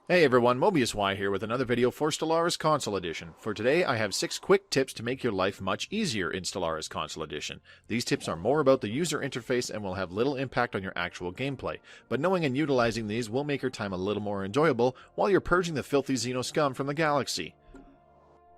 Hey everyone, Mobius Y here with another video for Stellaris Console Edition. For today, I have 6 quick tips to make your life much easier in Stellaris Console Edition. These tips are more about the user interface and will have little impact on your actual gameplay, but knowing and utilizing these will make your time a little more enjoyable while you're purging the filthy Xeno scum from the galaxy.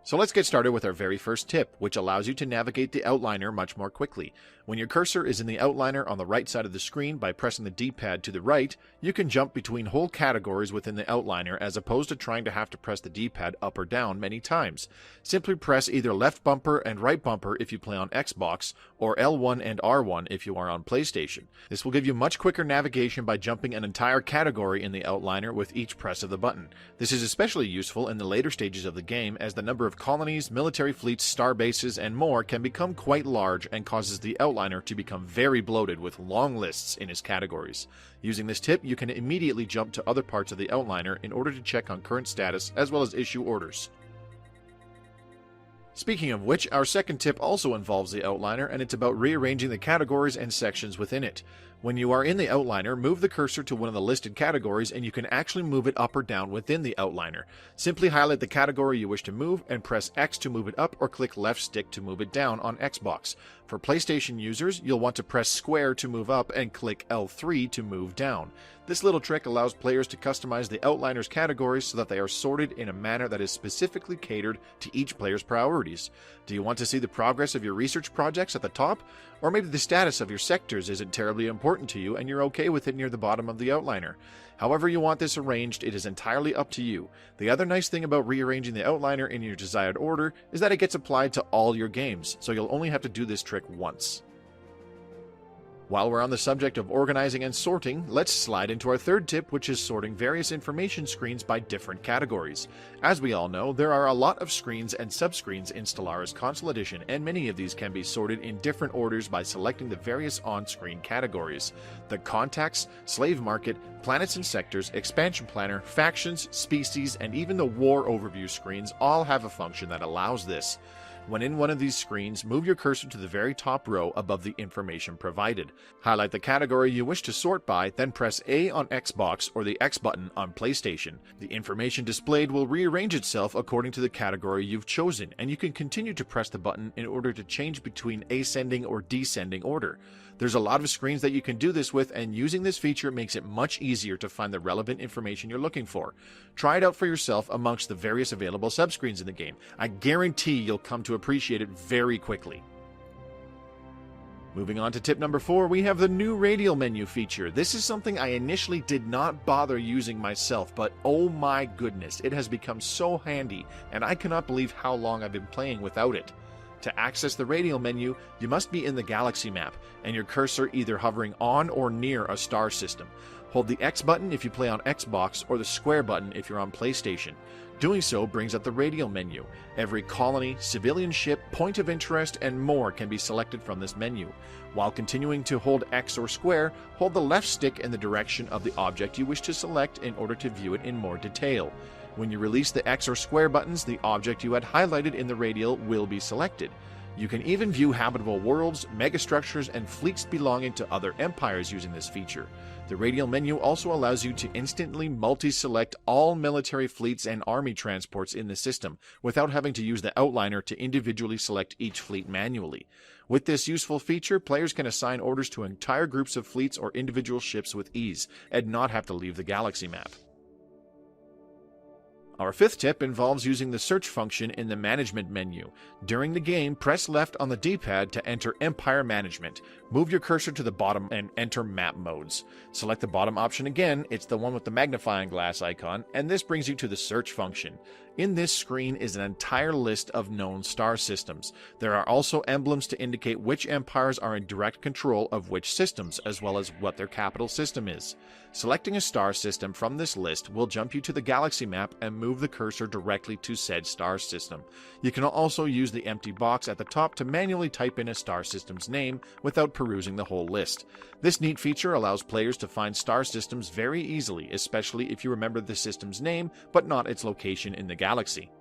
So let's get started with our very first tip, which allows you to navigate the outliner much more quickly. When your cursor is in the outliner on the right side of the screen by pressing the D-pad to the right, you can jump between whole categories within the outliner as opposed to trying to have to press the D-pad up or down many times. Simply press either left bumper and right bumper if you play on Xbox, or L1 and R1 if you are on PlayStation. This will give you much quicker navigation by jumping an entire category in the outliner with each press of the button. This is especially useful in the later stages of the game as the number of colonies, military fleets, star bases, and more can become quite large and causes the outliner to become very bloated with long lists in its categories. Using this tip, you can immediately jump to other parts of the outliner in order to check on current status as well as issue orders. Speaking of which, our second tip also involves the outliner, and it's about rearranging the categories and sections within it. When you are in the outliner, move the cursor to one of the listed categories and you can actually move it up or down within the outliner. Simply highlight the category you wish to move and press X to move it up or click left stick to move it down on Xbox. For PlayStation users, you'll want to press square to move up and click L3 to move down. This little trick allows players to customize the outliner's categories so that they are sorted in a manner that is specifically catered to each player's priorities. Do you want to see the progress of your research projects at the top? Or maybe the status of your sectors isn't terribly important to you and you're okay with it near the bottom of the outliner. However you want this arranged, it is entirely up to you. The other nice thing about rearranging the outliner in your desired order is that it gets applied to all your games, so you'll only have to do this trick once. While we're on the subject of organizing and sorting, let's slide into our third tip, which is sorting various information screens by different categories. As we all know, there are a lot of screens and subscreens in Stellaris Console Edition, and many of these can be sorted in different orders by selecting the various on-screen categories. The Contacts, Slave Market, Planets and Sectors, Expansion Planner, Factions, Species, and even the War Overview screens all have a function that allows this. When in one of these screens, move your cursor to the very top row above the information provided. Highlight the category you wish to sort by, then press A on Xbox or the X button on PlayStation. The information displayed will rearrange itself according to the category you've chosen, and you can continue to press the button in order to change between ascending or descending order. There's a lot of screens that you can do this with, and using this feature makes it much easier to find the relevant information you're looking for. Try it out for yourself amongst the various available subscreens in the game. I guarantee you'll come to appreciate it very quickly. Moving on to tip number 4, we have the new Radial Menu feature. This is something I initially did not bother using myself, but oh my goodness, it has become so handy, and I cannot believe how long I've been playing without it. To access the Radial Menu, you must be in the galaxy map, and your cursor either hovering on or near a star system. Hold the X button if you play on Xbox, or the square button if you're on PlayStation. Doing so brings up the Radial Menu. Every colony, civilian ship, point of interest, and more can be selected from this menu. While continuing to hold X or square, hold the left stick in the direction of the object you wish to select in order to view it in more detail. When you release the X or square buttons, the object you had highlighted in the radial will be selected. You can even view habitable worlds, megastructures, and fleets belonging to other empires using this feature. The Radial Menu also allows you to instantly multi-select all military fleets and army transports in the system, without having to use the outliner to individually select each fleet manually. With this useful feature, players can assign orders to entire groups of fleets or individual ships with ease, and not have to leave the galaxy map. Our fifth tip involves using the search function in the Management menu. During the game, press left on the D-pad to enter Empire Management. Move your cursor to the bottom and enter Map Modes. Select the bottom option again, it's the one with the magnifying glass icon, and this brings you to the search function. In this screen is an entire list of known star systems. There are also emblems to indicate which empires are in direct control of which systems, as well as what their capital system is. Selecting a star system from this list will jump you to the galaxy map and move the cursor directly to said star system. You can also use the empty box at the top to manually type in a star system's name without perusing the whole list. This neat feature allows players to find star systems very easily, especially if you remember the system's name but not its location in the galaxy.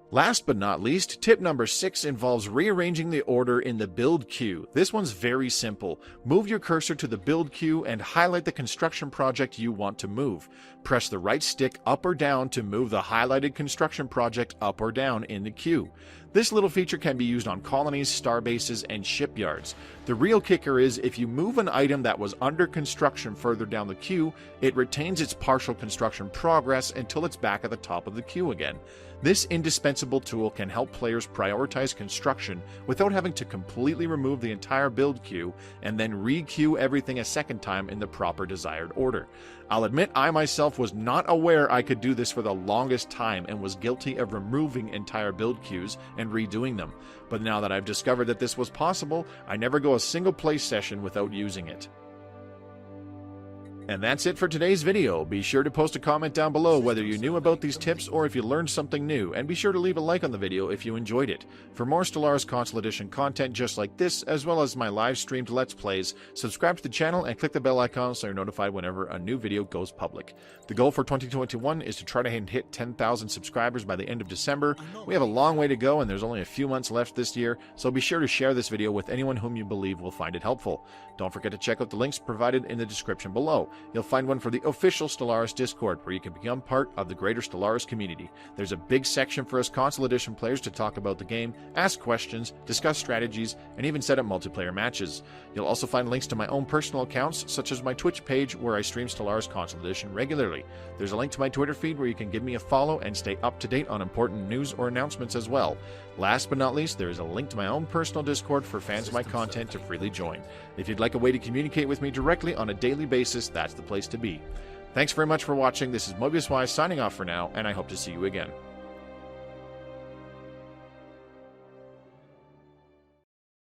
Last but not least, tip number 6 involves rearranging the order in the build queue. This one's very simple. Move your cursor to the build queue and highlight the construction project you want to move. Press the right stick up or down to move the highlighted construction project up or down in the queue. This little feature can be used on colonies, starbases, and shipyards. The real kicker is if you move an item that was under construction further down the queue, it retains its partial construction progress until it's back at the top of the queue again. This indispensable tool can help players prioritize construction without having to completely remove the entire build queue and then re-queue everything a second time in the proper desired order. I'll admit I myself was not aware I could do this for the longest time and was guilty of removing entire build queues and redoing them. But now that I've discovered that this was possible, I never go a single play session without using it. And that's it for today's video. Be sure to post a comment down below whether you knew about these tips or if you learned something new, and be sure to leave a like on the video if you enjoyed it. For more Stellaris Console Edition content just like this, as well as my live streamed Let's Plays, subscribe to the channel and click the bell icon so you're notified whenever a new video goes public. The goal for 2021 is to try to hit 10,000 subscribers by the end of December. We have a long way to go and there's only a few months left this year, so be sure to share this video with anyone whom you believe will find it helpful. Don't forget to check out the links provided in the description below. You'll find one for the official Stellaris Discord, where you can become part of the greater Stellaris community. There's a big section for us Console Edition players to talk about the game, ask questions, discuss strategies, and even set up multiplayer matches. You'll also find links to my own personal accounts, such as my Twitch page, where I stream Stellaris Console Edition regularly. There's a link to my Twitter feed where you can give me a follow and stay up to date on important news or announcements as well. Last but not least, there is a link to my own personal Discord for fans of my content to freely join. If you'd like a way to communicate with me directly on a daily basis, that's the place to be. Thanks very much for watching. This is Mobius signing off for now, and I hope to see you again.